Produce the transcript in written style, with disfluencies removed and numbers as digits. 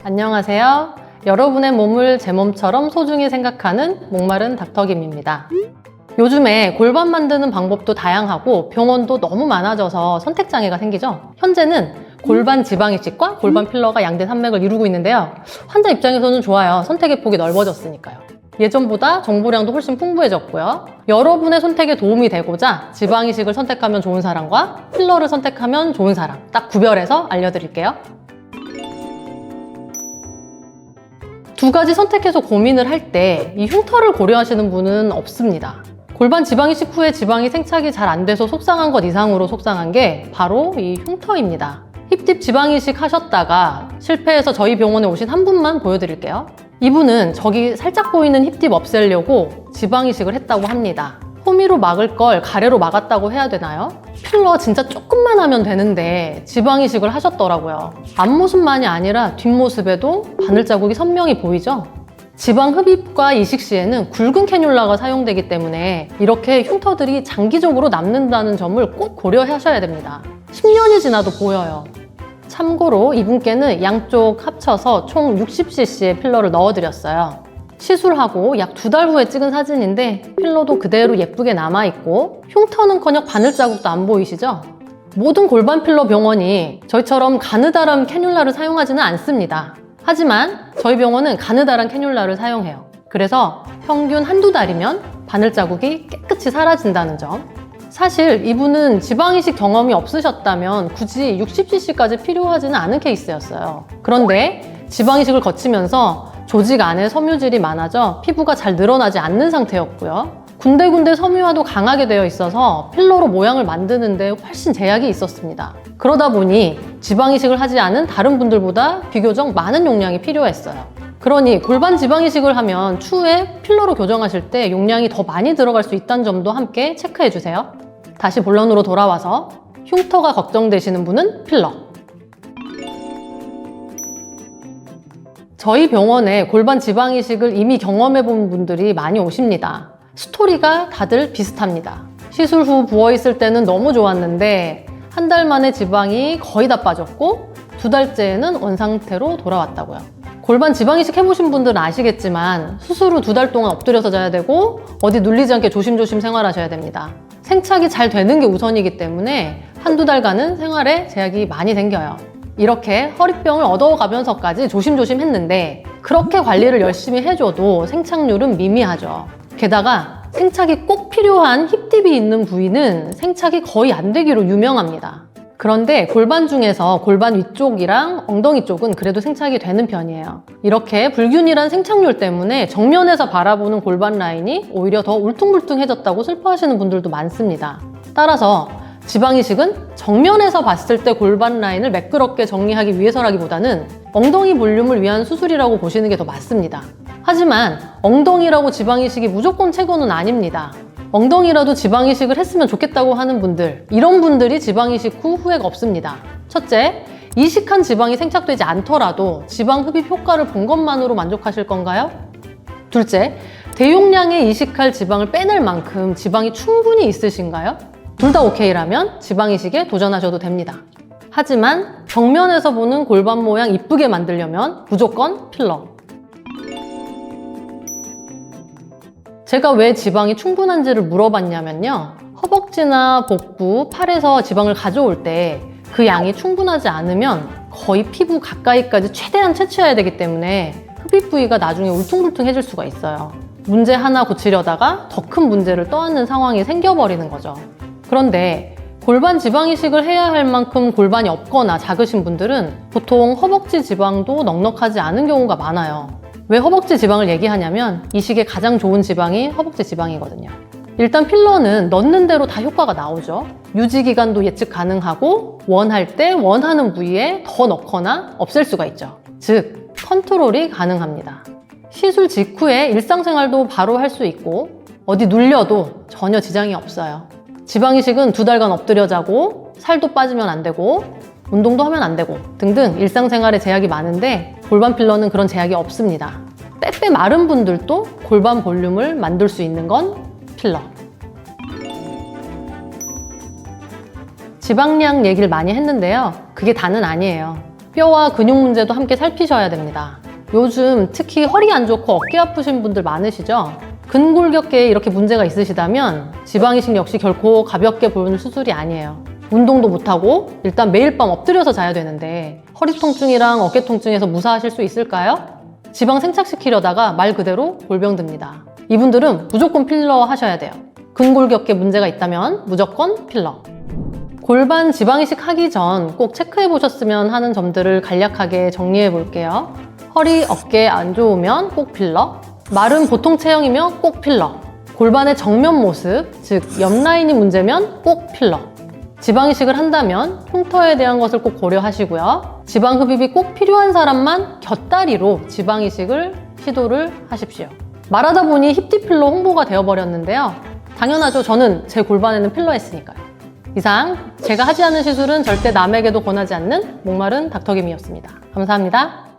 안녕하세요. 여러분의 몸을 제 몸처럼 소중히 생각하는 목마른 닥터김입니다. 요즘에 골반 만드는 방법도 다양하고 병원도 너무 많아져서 선택장애가 생기죠. 현재는 골반 지방이식과 골반 필러가 양대 산맥을 이루고 있는데요. 환자 입장에서는 좋아요. 선택의 폭이 넓어졌으니까요. 예전보다 정보량도 훨씬 풍부해졌고요. 여러분의 선택에 도움이 되고자 지방이식을 선택하면 좋은 사람과 필러를 선택하면 좋은 사람 딱 구별해서 알려드릴게요. 두 가지 선택해서 고민을 할 때 이 흉터를 고려하시는 분은 없습니다. 골반 지방이식 후에 지방이 생착이 잘 안 돼서 속상한 것 이상으로 속상한 게 바로 이 흉터입니다. 힙딥 지방이식 하셨다가 실패해서 저희 병원에 오신 한 분만 보여드릴게요. 이분은 저기 살짝 보이는 힙딥 없애려고 지방이식을 했다고 합니다. 호미로 막을 걸 가래로 막았다고 해야 되나요? 필러 진짜 조금만 하면 되는데 지방이식을 하셨더라고요. 앞모습만이 아니라 뒷모습에도 바늘 자국이 선명히 보이죠? 지방 흡입과 이식 시에는 굵은 캐뉼라가 사용되기 때문에 이렇게 흉터들이 장기적으로 남는다는 점을 꼭 고려하셔야 됩니다. 10년이 지나도 보여요. 참고로 이분께는 양쪽 합쳐서 총 60cc의 필러를 넣어드렸어요. 시술하고 약 2달 후에 찍은 사진인데 필러도 그대로 예쁘게 남아있고 흉터는커녕 바늘 자국도 안 보이시죠? 모든 골반 필러 병원이 저희처럼 가느다란 캐뉼라를 사용하지는 않습니다. 하지만 저희 병원은 가느다란 캐뉼라를 사용해요. 그래서 평균 한두 달이면 바늘 자국이 깨끗이 사라진다는 점. 사실 이분은 지방이식 경험이 없으셨다면 굳이 60cc까지 필요하지는 않은 케이스였어요. 그런데 지방이식을 거치면서 조직 안에 섬유질이 많아져 피부가 잘 늘어나지 않는 상태였고요. 군데군데 섬유화도 강하게 되어 있어서 필러로 모양을 만드는 데 훨씬 제약이 있었습니다. 그러다 보니 지방이식을 하지 않은 다른 분들보다 비교적 많은 용량이 필요했어요. 그러니 골반 지방이식을 하면 추후에 필러로 교정하실 때 용량이 더 많이 들어갈 수 있다는 점도 함께 체크해 주세요. 다시 본론으로 돌아와서 흉터가 걱정되시는 분은 필러. 저희 병원에 골반 지방이식을 이미 경험해본 분들이 많이 오십니다. 스토리가 다들 비슷합니다. 시술 후 부어있을 때는 너무 좋았는데 한 달 만에 지방이 거의 다 빠졌고 2달째에는 원상태로 돌아왔다고요. 골반 지방이식 해보신 분들은 아시겠지만 수술 후 2달 동안 엎드려서 자야 되고 어디 눌리지 않게 조심조심 생활하셔야 됩니다. 생착이 잘 되는 게 우선이기 때문에 한두 달간은 생활에 제약이 많이 생겨요. 이렇게 허리병을 얻어가면서까지 조심조심 했는데 그렇게 관리를 열심히 해줘도 생착률은 미미하죠. 게다가 생착이 꼭 필요한 힙딥이 있는 부위는 생착이 거의 안 되기로 유명합니다. 그런데 골반 중에서 골반 위쪽이랑 엉덩이 쪽은 그래도 생착이 되는 편이에요. 이렇게 불균일한 생착률 때문에 정면에서 바라보는 골반 라인이 오히려 더 울퉁불퉁해졌다고 슬퍼하시는 분들도 많습니다. 따라서 지방이식은 정면에서 봤을 때 골반 라인을 매끄럽게 정리하기 위해서라기보다는 엉덩이 볼륨을 위한 수술이라고 보시는 게 더 맞습니다. 하지만 엉덩이라고 지방이식이 무조건 최고는 아닙니다. 엉덩이라도 지방이식을 했으면 좋겠다고 하는 분들, 이런 분들이 지방이식 후 후회가 없습니다. 첫째, 이식한 지방이 생착되지 않더라도 지방 흡입 효과를 본 것만으로 만족하실 건가요? 둘째, 대용량의 이식할 지방을 빼낼 만큼 지방이 충분히 있으신가요? 둘 다 오케이라면 지방이식에 도전하셔도 됩니다. 하지만 정면에서 보는 골반 모양 이쁘게 만들려면 무조건 필러. 제가 왜 지방이 충분한지를 물어봤냐면요. 허벅지나 복부, 팔에서 지방을 가져올 때 그 양이 충분하지 않으면 거의 피부 가까이까지 최대한 채취해야 되기 때문에 흡입 부위가 나중에 울퉁불퉁해질 수가 있어요. 문제 하나 고치려다가 더 큰 문제를 떠안는 상황이 생겨버리는 거죠. 그런데 골반 지방이식을 해야 할 만큼 골반이 없거나 작으신 분들은 보통 허벅지 지방도 넉넉하지 않은 경우가 많아요. 왜 허벅지 지방을 얘기하냐면 이식에 가장 좋은 지방이 허벅지 지방이거든요. 일단 필러는 넣는 대로 다 효과가 나오죠. 유지 기간도 예측 가능하고 원할 때 원하는 부위에 더 넣거나 없앨 수가 있죠. 즉, 컨트롤이 가능합니다. 시술 직후에 일상생활도 바로 할 수 있고 어디 눌려도 전혀 지장이 없어요. 지방이식은 2달간 엎드려 자고 살도 빠지면 안 되고 운동도 하면 안 되고 등등 일상생활에 제약이 많은데 골반 필러는 그런 제약이 없습니다. 빼빼 마른 분들도 골반 볼륨을 만들 수 있는 건 필러. 지방량 얘기를 많이 했는데요. 그게 다는 아니에요. 뼈와 근육 문제도 함께 살피셔야 됩니다. 요즘 특히 허리 안 좋고 어깨 아프신 분들 많으시죠? 근골격계에 이렇게 문제가 있으시다면 지방이식 역시 결코 가볍게 보는 수술이 아니에요. 운동도 못하고 일단 매일 밤 엎드려서 자야 되는데 허리 통증이랑 어깨 통증에서 무사하실 수 있을까요? 지방 생착시키려다가 말 그대로 골병듭니다. 이분들은 무조건 필러 하셔야 돼요. 근골격계 문제가 있다면 무조건 필러. 골반 지방이식 하기 전 꼭 체크해 보셨으면 하는 점들을 간략하게 정리해 볼게요. 허리, 어깨 안 좋으면 꼭 필러. 마른 보통 체형이면 꼭 필러. 골반의 정면 모습, 즉 옆라인이 문제면 꼭 필러. 지방이식을 한다면 흉터에 대한 것을 꼭 고려하시고요. 지방 흡입이 꼭 필요한 사람만 곁다리로 지방이식을 시도를 하십시오. 말하다 보니 힙디 필러 홍보가 되어버렸는데요. 당연하죠. 저는 제 골반에는 필러 했으니까요. 이상 제가 하지 않은 시술은 절대 남에게도 권하지 않는 목마른 닥터김이었습니다. 감사합니다.